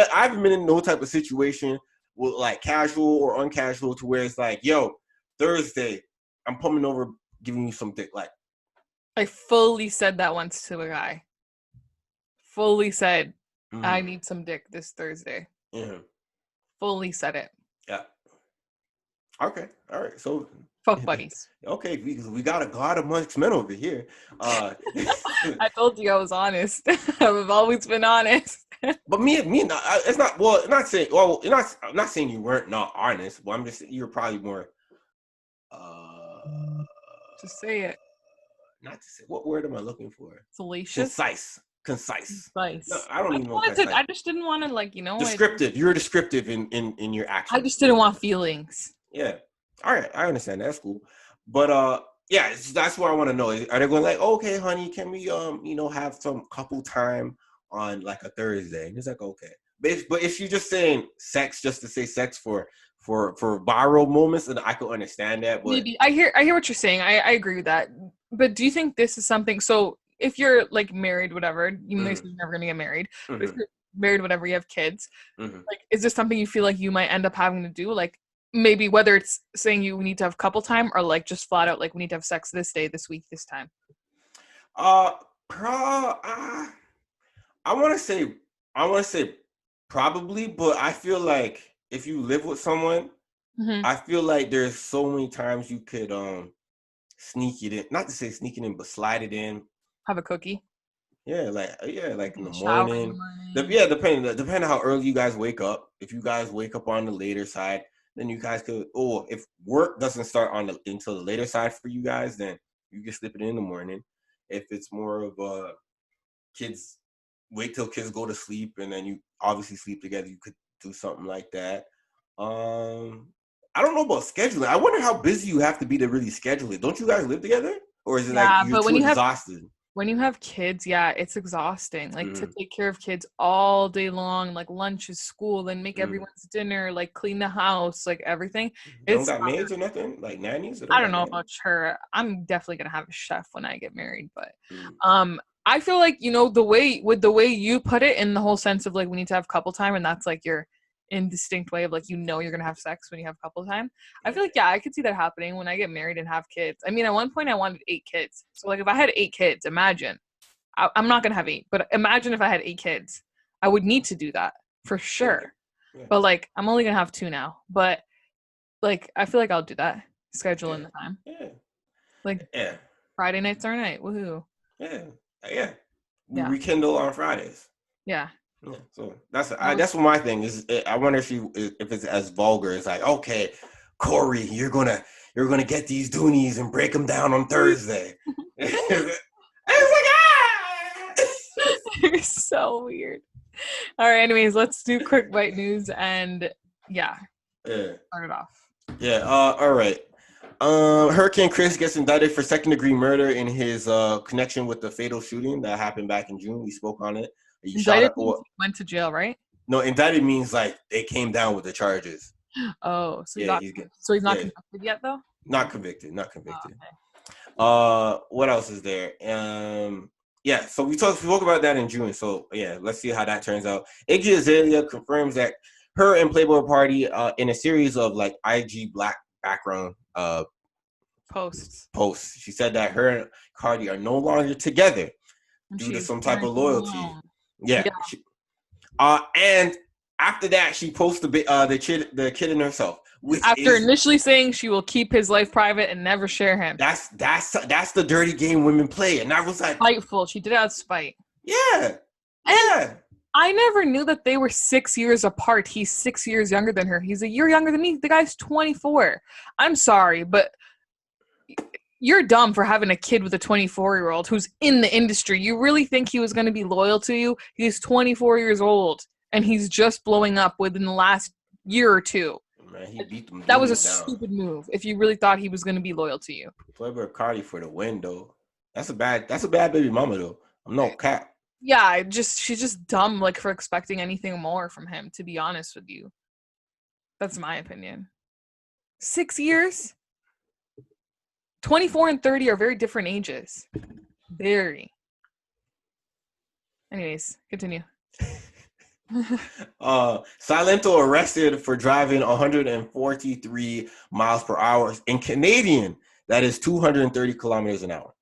been in no type of situation with like casual or uncasual to where it's like, yo, Thursday, I'm coming over, giving you some dick. Like, I fully said that once to a guy. Fully said, I need some dick this Thursday. Yeah. Fully said it. Yeah. Okay. All right. So fuck buddies. Okay, because we got a god amongst men over here. I told you I was honest. I've always been honest. But me, it's not. Well, I'm not saying. Well, I'm not saying you weren't not honest. But I'm just. You're probably more. Just say it. Not to say. What word am I looking for? Salacious. Concise. No, I don't even know. I just didn't want to Descriptive. You're descriptive in your actions. I just didn't want feelings. Yeah. All right. I understand. That's cool. But yeah, that's what I want to know. Are they going like, okay, honey, can we have some couple time on like a Thursday? And it's like, okay. But if you're just saying sex just to say sex for viral moments, then I could understand that. But maybe I hear what you're saying. I agree with that. But do you think this is something? So if you're like married, whatever, even though you're never gonna get married, but if you're married, whatever, you have kids, like, is this something you feel like you might end up having to do? Like, maybe whether it's saying you need to have couple time or like just flat out like we need to have sex this day, this week, this time. I want to say probably, but I feel like if you live with someone, I feel like there's so many times you could sneak it in. Not to say sneak it in, but slide it in. Have a cookie. Yeah, like in the morning. Depending on how early you guys wake up. If you guys wake up on the later side, then you guys could. Or if work doesn't start until the later side for you guys, then you can slip it in the morning. If it's more of kids, wait till kids go to sleep and then you obviously sleep together. You could do something like that. I don't know about scheduling. I wonder how busy you have to be to really schedule it. Don't you guys live together, or is it like you're too exhausted? When you have kids, yeah, it's exhausting. Like to take care of kids all day long, like lunch is school, then make everyone's dinner, like clean the house, like everything. You don't got maids or nothing, like nannies? I don't know about her. I'm definitely gonna have a chef when I get married, but I feel like the way you put it in the whole sense of like we need to have couple time, and that's like your indistinct way of like you're gonna have sex when you have couple time. I feel like I could see that happening when I get married and have kids. I mean, at one point I wanted 8 kids, so like if I had 8 kids, imagine I'm not gonna have 8, but imagine if I had 8 kids, I would need to do that for sure. But like I'm only gonna have 2 now, but like I feel like I'll do that, schedule in the time. Friday night's our night, woohoo. We rekindle on Fridays. Yeah, so that's what my thing is. I wonder if it's as vulgar as like, okay, Corey, you're gonna get these doonies and break them down on Thursday. It's like You're so weird. All right, anyways, let's do quick bite news, and Yeah. Yeah. Started off. Yeah. All right. Hurricane Chris gets indicted for second-degree murder in his connection with the fatal shooting that happened back in June. We spoke on it. He shot Indicted at, means he went to jail, right? no, indicted means like they came down with the charges. Oh, so Yeah, he's not yeah, convicted yet, though. not convicted, not Oh, convicted. okay. What else is there? Yeah, so we spoke about that in June. So yeah, let's see how that turns out. Iggy Azalea confirms that her and Playboy Party, in a series of like IG Black background Posts. She said that her and Cardi are no longer together And due to she's some type of loyalty. alone. Yeah. And after that, she posted the kid in herself, which After is initially saying she will keep his life private and never share him. that's the dirty game women play, and I was like, Spiteful. She did it out of spite. yeah, And I never knew that they were 6 years apart. He's 6 years younger than her. He's a year younger than me. The guy's 24. I'm sorry, but you're dumb for having a kid with a 24-year-old who's in the industry. You really think he was going to be loyal to you? He's 24 years old, and he's just blowing up within the last year or two. Man, he beat them. That was a down. stupid move. If you really thought he was going to be loyal to you, Playboy Cardi for the win, though. That's a bad baby mama, though. I'm no cap. yeah, she's just dumb, like, for expecting anything more from him. To be honest with you, that's my opinion. 6 years. 24 and 30 are very different ages. Very. Anyways, continue. Silento arrested for driving 143 miles per hour in Canadian. That is 230 kilometers an hour.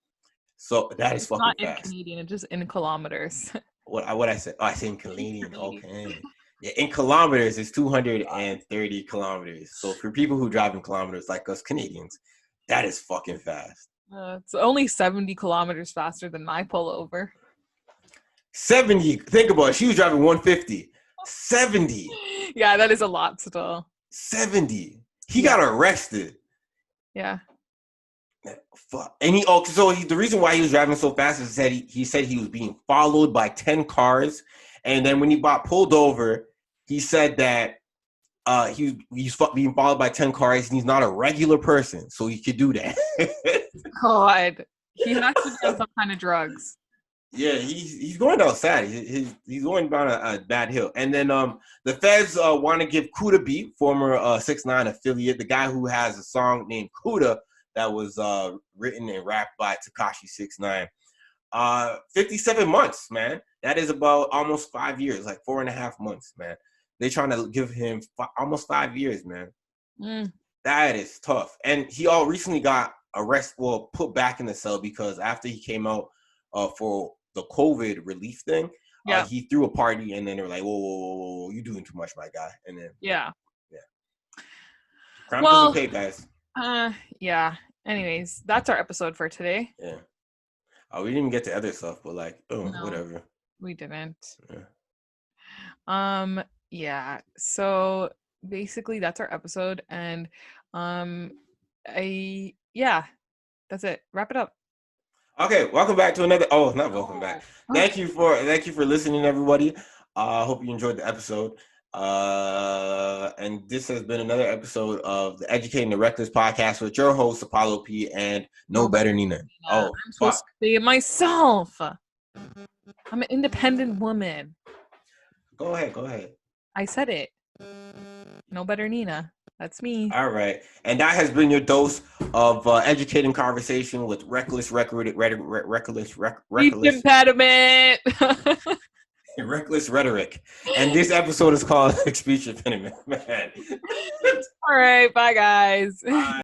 So that is fucking not fast. In Canadian, it's just in kilometers. What I said? Oh, I said in Canadian. Okay. Yeah, in kilometers, it's 230 kilometers. So for people who drive in kilometers like us Canadians, that is fucking fast. It's only 70 kilometers faster than my pullover. 70. Think about it. She was driving 150. 70. Yeah, that is a lot still. 70. He got arrested. Yeah. Fuck. And the reason why he was driving so fast is that he said he was being followed by 10 cars. And then when he got pulled over, he said that he's being followed by 10 cars and he's not a regular person, so he could do that. God. He has to be on some kind of drugs. Yeah, he's going down sad. He's going down a bad hill. And then the feds want to give Kuda Beat, former 6ix9ine affiliate, the guy who has a song named Kuda that was written and rapped by Tekashi 6ix9ine, 57 months, man. That is about almost 5 years, like 4.5 months, man. They're trying to give him almost 5 years, man. That is tough. And he all recently got put back in the cell because after he came out for the COVID relief thing, he threw a party and then they were like, whoa, you're doing too much, my guy. And then crime doesn't pay, guys. Yeah. Anyways, that's our episode for today. Yeah. We didn't even get to other stuff, but like, whatever. We didn't. Yeah. So basically that's our episode, and that's it. Wrap it up. Okay, welcome back to another. Oh, not welcome back. Thank you for listening, everybody. I hope you enjoyed the episode. And this has been another episode of the Educating the Reckless podcast with your host Apollo P and No Better Nina. Oh, I'm supposed to say it myself. I'm an independent woman. Go ahead. I said it. No Better Nina. That's me. All right. And that has been your dose of educating conversation with reckless rhetoric. Impediment. Reckless rhetoric. And this episode is called Speech Impediment. Man. All right. Bye, guys. Bye.